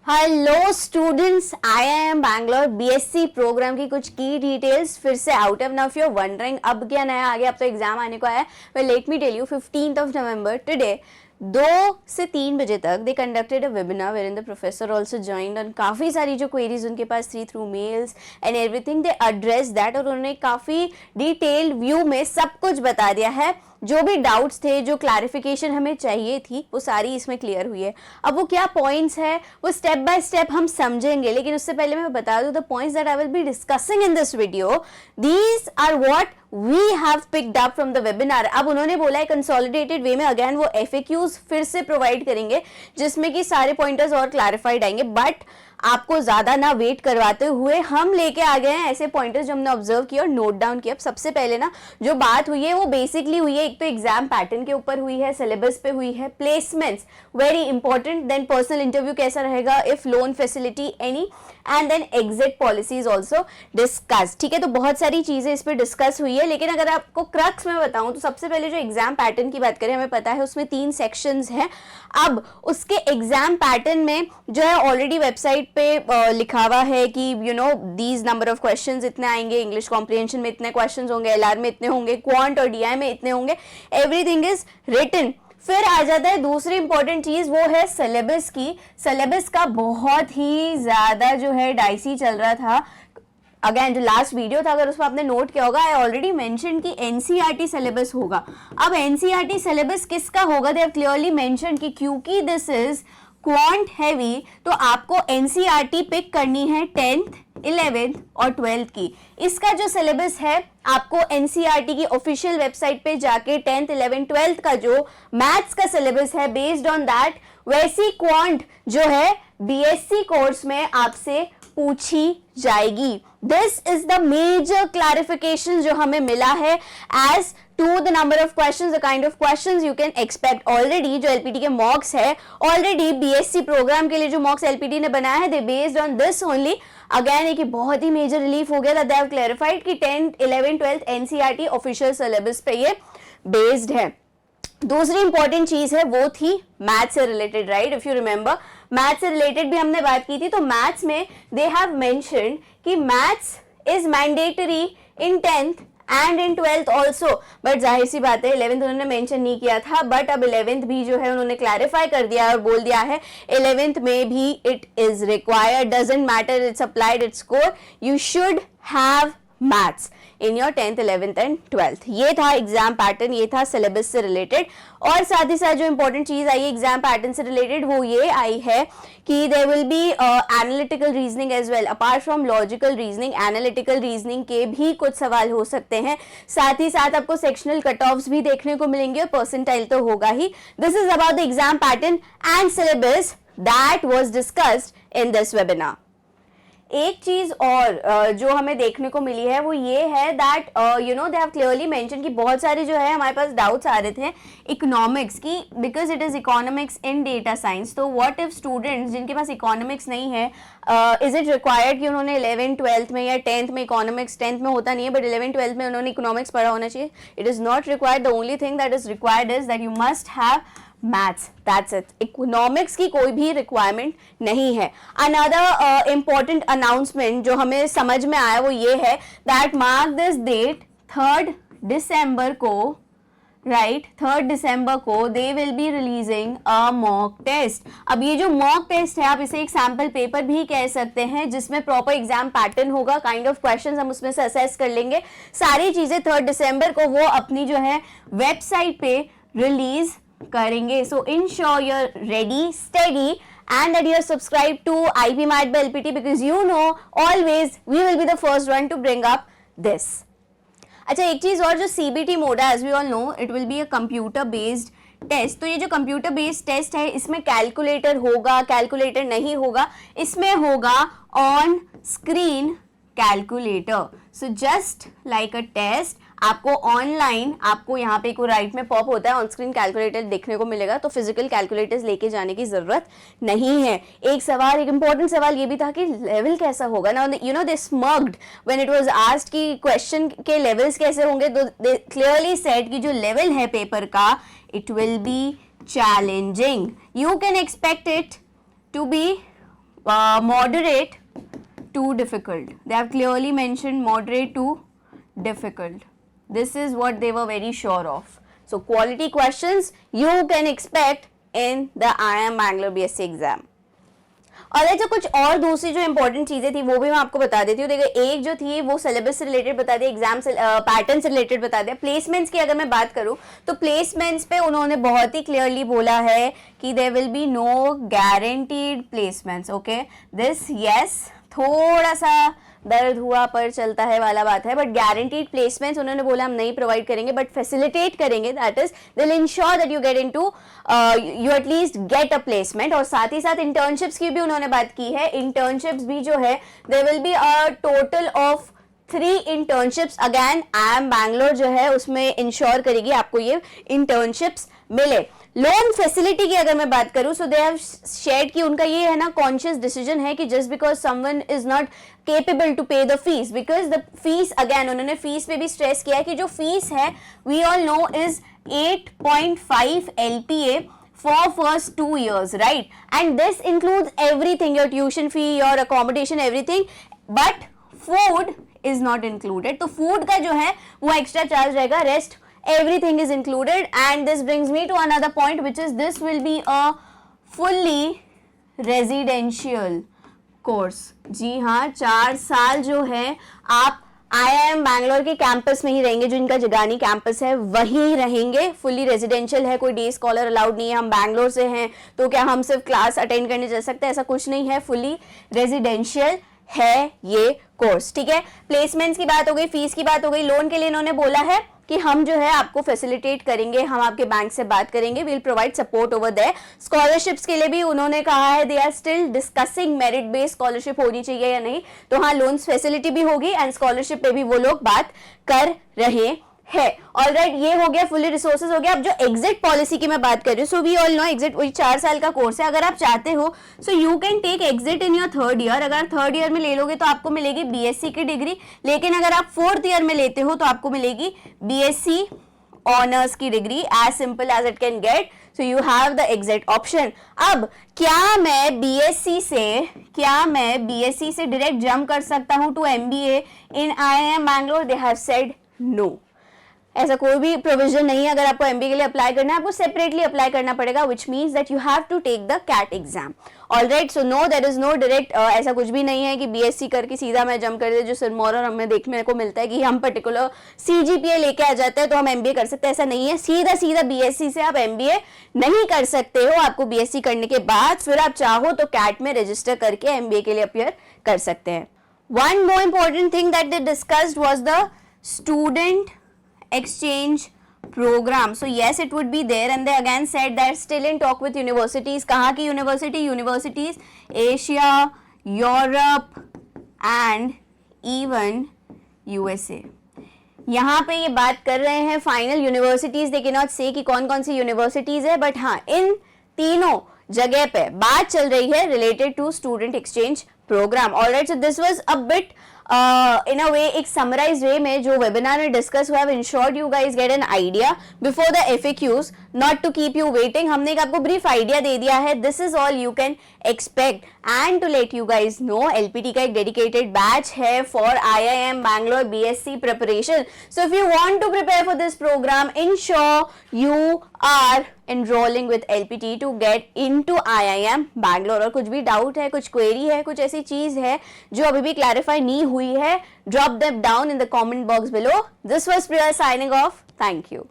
Hello students, I am Bangalore BSc programme की कुछ की डिटेल्स फिर से out of now you wondering अब क्या नया आ गया। अब तो एग्जाम आने को आया है। Let me tell you 15th November today 2 से 3 बजे तक they conducted a webinar where in the professor also joined on काफ़ी सारी जो क्वेरीज उनके पास थी through mails and everything they address that, और उन्होंने काफ़ी डिटेल्ड व्यू में सब कुछ बता दिया है। जो भी डाउट्स थे, जो क्लैरिफिकेशन हमें चाहिए थी, वो सारी इसमें क्लियर हुई है। अब वो क्या पॉइंट्स है वो स्टेप बाय स्टेप हम समझेंगे, लेकिन उससे पहले मैं बता दूं the points that I will be discussing in this video, these are what we have picked up from the webinar। अब उन्होंने बोला है कंसोलिडेटेड वे में अगेन वो FAQs फिर से प्रोवाइड करेंगे जिसमें कि सारे पॉइंटर्स और क्लैरिफाइड आएंगे, बट आपको ज्यादा ना वेट करवाते हुए हम लेके आ गए हैं ऐसे पॉइंटर्स जो हमने ऑब्जर्व किया और नोट डाउन किया। अब सबसे पहले ना जो बात हुई है वो बेसिकली हुई है, एक तो एग्जाम पैटर्न के ऊपर हुई है, सिलेबस पे हुई है, placements very important, then personal interview कैसा रहेगा, if loan facility any, and then exit policies also discuss. ठीक है, तो बहुत सारी चीजें इस पर डिस्कस हुई है, लेकिन अगर आपको क्रक्स में बताऊं तो सबसे पहले जो एग्जाम पैटर्न की बात करें, हमें पता है उसमें 3 सेक्शंस हैं। अब उसके एग्जाम पैटर्न में जो है ऑलरेडी वेबसाइट पे लिखा हुआ है कि you know these number of questions इतने आएंगे, इंग्लिश कॉम्प्रिहेंशन में इतने क्वेश्चंस होंगे, LR में इतने होंगे, क्वांट और DI में इतने होंगे, एवरीथिंग इज रिटन। फिर आ जाता है दूसरी इंपॉर्टेंट चीज, वो है सिलेबस की। सिलेबस का बहुत ही ज्यादा जो है डाइसी चल रहा था। अगेन जो लास्ट वीडियो था, अगर उसमें आपने नोट किया होगा, आई ऑलरेडी मेंशन कि NCERT सिलेबस होगा। अब NCERT सिलेबस किसका होगा, दे हैव क्लियरली मेंशन कि क्योंकि दिस इज क्वांट हैवी तो आपको NCERT पिक करनी है 10th 11th और 12th की। इसका जो सिलेबस है आपको NCERT की ऑफिशियल वेबसाइट पे जाके 10th 11th 12th का जो मैथ्स का सिलेबस है बेस्ड ऑन दैट, वैसी क्वांट जो है BSc कोर्स में आपसे पूछी जाएगी। This is the major clarification जो हमें मिला है as to the number of questions, the kind of questions you can expect. Already जो LPT के मॉक्स है, ऑलरेडी BSc प्रोग्राम के लिए जो मॉक्स LPT ने बनाया है, they based on this only. Again एक बहुत ही मेजर रिलीफ हो गया दैट दे हैव क्लैरिफाइड कि 10th 11th 12th NCERT official syllabus पे ये बेस्ड है। दूसरी इंपॉर्टेंट चीज है वो थी मैथ्स से related, right? If you remember maths से रिलेटेड भी हमने बात की थी, तो मैथ्स में दे हैव मेंशन्ड कि maths is mandatory in 10th and in 12th also, but जाहिर सी बात है 11th उन्होंने मेंशन नहीं किया था, बट अब 11th भी जो है उन्होंने क्लैरिफाई कर दिया और बोल दिया है 11th में भी it is required, doesn't matter it's applied it's score, you should have maths in your 10th 11th and 12th। ये था एग्जाम पैटर्न, ये था सिलेबस से रिलेटेड। और साथ ही साथ जो इंपॉर्टेंट चीज आई है एग्जाम पैटर्न से रिलेटेड वो ये आई है कि there will be analytical reasoning as well. Apart from logical reasoning, analytical reasoning के भी कुछ सवाल हो सकते हैं। साथ ही साथ आपको सेक्शनल कट ऑफ्स भी देखने को मिलेंगे और परसेंटाइल तो होगा ही। This is about the exam pattern and syllabus that was discussed in this webinar. एक चीज और जो हमें देखने को मिली है वो ये है that you know they have clearly mention कि बहुत सारे जो है हमारे पास डाउट्स आ रहे थे इकोनॉमिक्स की, because it is economics in data science. तो व्हाट इफ स्टूडेंट्स जिनके पास इकोनॉमिक्स नहीं है, इज इट रिक्वायर्ड कि उन्होंने 11th 12th में या 10th में इकोनॉमिक्स, 10th में होता नहीं है बट 11th 12th में उन्होंने इकोनॉमिक्स पढ़ा होना चाहिए? It is not required. The only thing that is required is that you must have maths, that's it. Economics की कोई भी रिक्वायरमेंट नहीं है। अनदर इंपॉर्टेंट अनाउंसमेंट जो हमें समझ में आया वो ये है that mark this date 3rd दिसंबर को, राइट, 3rd दिसंबर को they will be releasing a mock test. अब ये जो मॉक टेस्ट है आप इसे एक सैम्पल पेपर भी कह सकते हैं जिसमें प्रॉपर एग्जाम पैटर्न होगा, काइंड ऑफ क्वेश्चंस हम उसमें से असेस कर लेंगे। सारी चीजें 3rd दिसंबर को वो अपनी जो है वेबसाइट पे रिलीज करेंगे। सो ensure you're ready, steady and that you're subscribed to IP Math by LPT because you know always we will be the first one to bring up this। अच्छा, एक चीज और, जो CBT मोड है, as we all know it will be a computer based test. तो ये जो computer based test है इसमें कैलकुलेटर होगा, कैलकुलेटर नहीं होगा, इसमें होगा on screen calculator. So just like a test, आपको ऑनलाइन, आपको यहाँ पे को राइट में पॉप होता है ऑन स्क्रीन कैलकुलेटर देखने को मिलेगा, तो फिजिकल कैलकुलेटर्स लेके जाने की जरूरत नहीं है। एक सवाल, एक इंपॉर्टेंट सवाल ये भी था कि लेवल कैसा होगा ना, you know they smugged when it was asked कि क्वेश्चन के लेवल्स कैसे होंगे, तो दे क्लियरली सेड कि जो लेवल है पेपर का it will be challenging, you can expect it to be moderate to difficult. They have clearly mentioned moderate to difficult. This is what they were very sure of. So quality questions you can expect in the IIM Bangalore BSc exam. और ऐसे कुछ और दूसरी जो important चीजें थी वो भी मैं आपको बता देती हूँ. देखिए एक जो थी वो सिलेबस से रिलेटेड बता दिया, एग्जाम से पैटर्न से रिलेटेड बता दिया. प्लेसमेंट्स की अगर मैं बात करूँ तो प्लेसमेंट्स पे उन्होंने बहुत ही क्लियरली बोला है कि there will be no guaranteed placements. Okay, this is थोड़ा सा दर्द हुआ पर चलता है वाला बात है, बट गारंटीड प्लेसमेंट्स उन्होंने बोला हम नहीं प्रोवाइड करेंगे, बट फैसिलिटेट करेंगे. That is they will ensure that you get into you at least get a placement. और साथ ही साथ इंटर्नशिप्स की भी उन्होंने बात की है. इंटर्नशिप्स भी जो है there will be a total of 3 internships. Again IIM Bangalore जो है उसमें इंश्योर करेगी आपको ये इंटर्नशिप्स मिले. लोन फैसिलिटी की अगर मैं बात करूं सो दे हैव शेयर्ड कि उनका ये है ना कॉन्शियस डिसीजन है कि just because someone is not capable to pay the fees, because the fees again उन्होंने फीस पे भी स्ट्रेस किया है कि जो फीस है we all know is 8.5 LPA for first 2 years, right? And this includes everything, your tuition fee, your accommodation, everything, but food is not included. तो food का जो है वो एक्स्ट्रा चार्ज रहेगा, rest everything is included. And this brings me to another point, which is this will be a fully residential course. जी हाँ, 4 साल जो है आप IIM बैंगलोर के कैंपस में ही रहेंगे. जो इनका जगानी कैंपस है वहीं रहेंगे. फुली रेजिडेंशियल है, कोई डे स्कॉलर अलाउड नहीं है. हम बैंगलोर से हैं तो क्या हम सिर्फ क्लास अटेंड करने जा सकते हैं? ऐसा कुछ नहीं है. फुली रेजिडेंशियल है ये कोर्स. ठीक है, प्लेसमेंट्स की बात हो गई, फीस की बात हो गई. लोन के लिए इन्होंने बोला है कि हम जो है आपको फैसिलिटेट करेंगे, हम आपके बैंक से बात करेंगे, will provide support over there. Scholarships के लिए भी उन्होंने कहा है they are still discussing merit based scholarship होनी चाहिए या नहीं. तो हाँ, लोन्स फैसिलिटी भी होगी एंड स्कॉलरशिप पे भी वो लोग बात कर रहे है. ऑलराइट, ये हो गया फुली रिसोर्सेज हो गया. अब जो एग्जिट पॉलिसी की मैं बात कर रही हूँ, so we all know exit वही 4 साल का कोर्स है. अगर आप चाहते हो so you can take exit in your 3rd year. अगर 3rd ईयर में ले लोगे तो आपको मिलेगी BSc की डिग्री, लेकिन अगर आप 4th ईयर में लेते हो तो आपको मिलेगी BSc ऑनर्स की degree. As simple as it can get. So you have the exit option. अब क्या मैं BSc से डायरेक्ट जंप कर सकता हूँ to MBA in IIM Bangalore? They have said no. ऐसा कोई भी प्रोविजन नहीं है. अगर आपको MBA के लिए अप्लाई करना है आपको सेपरेटली अप्लाई करना पड़ेगा, which means that you have to take the CAT exam. Alright, so no there is no direct ऐसा कुछ भी नहीं है कि BSc करके सीधा मैं जंप कर दे. जो सिरमौर और हमें देखने को मिलता है कि हम पर्टिकुलर CGPA लेके आ जाते हैं तो हम MBA कर सकते हैं, ऐसा नहीं है. सीधा BSc से आप MBA नहीं कर सकते हो. आपको BSc करने के बाद फिर आप चाहो तो कैट में रजिस्टर करके MBA के लिए अपियर कर सकते हैं. One more important thing that they discussed was the student exchange program. So yes, it would be there, and they again said that still in talk with universities. कहाँ की universities? Asia, Europe and even USA. यहाँ पे ये बात कर रहे हैं final universities. They can not से कि कौन कौन सी यूनिवर्सिटीज है, बट हाँ इन तीनों जगह पे बात चल रही है related to student exchange program. Alright, so this was a bit in a way एक समराइज वे में जो वेबिनार में डिस्कस हुआ. I ensured you guys get an idea before the FAQs, not to keep you waiting. हमने एक आपको brief idea दे दिया है. This is all you can expect. And to let you guys know, LPT का एक dedicated batch है for IIM Bangalore BSc preparation. So if you want to prepare for this programme, ensure you are enrolling with LPT to get into IIM Bangalore. और कुछ भी doubt है, कुछ query है, कुछ ऐसी चीज है जो अभी भी क्लैरिफाई नहीं हुई है, drop them down in the comment box below. This was Priya signing off. Thank you.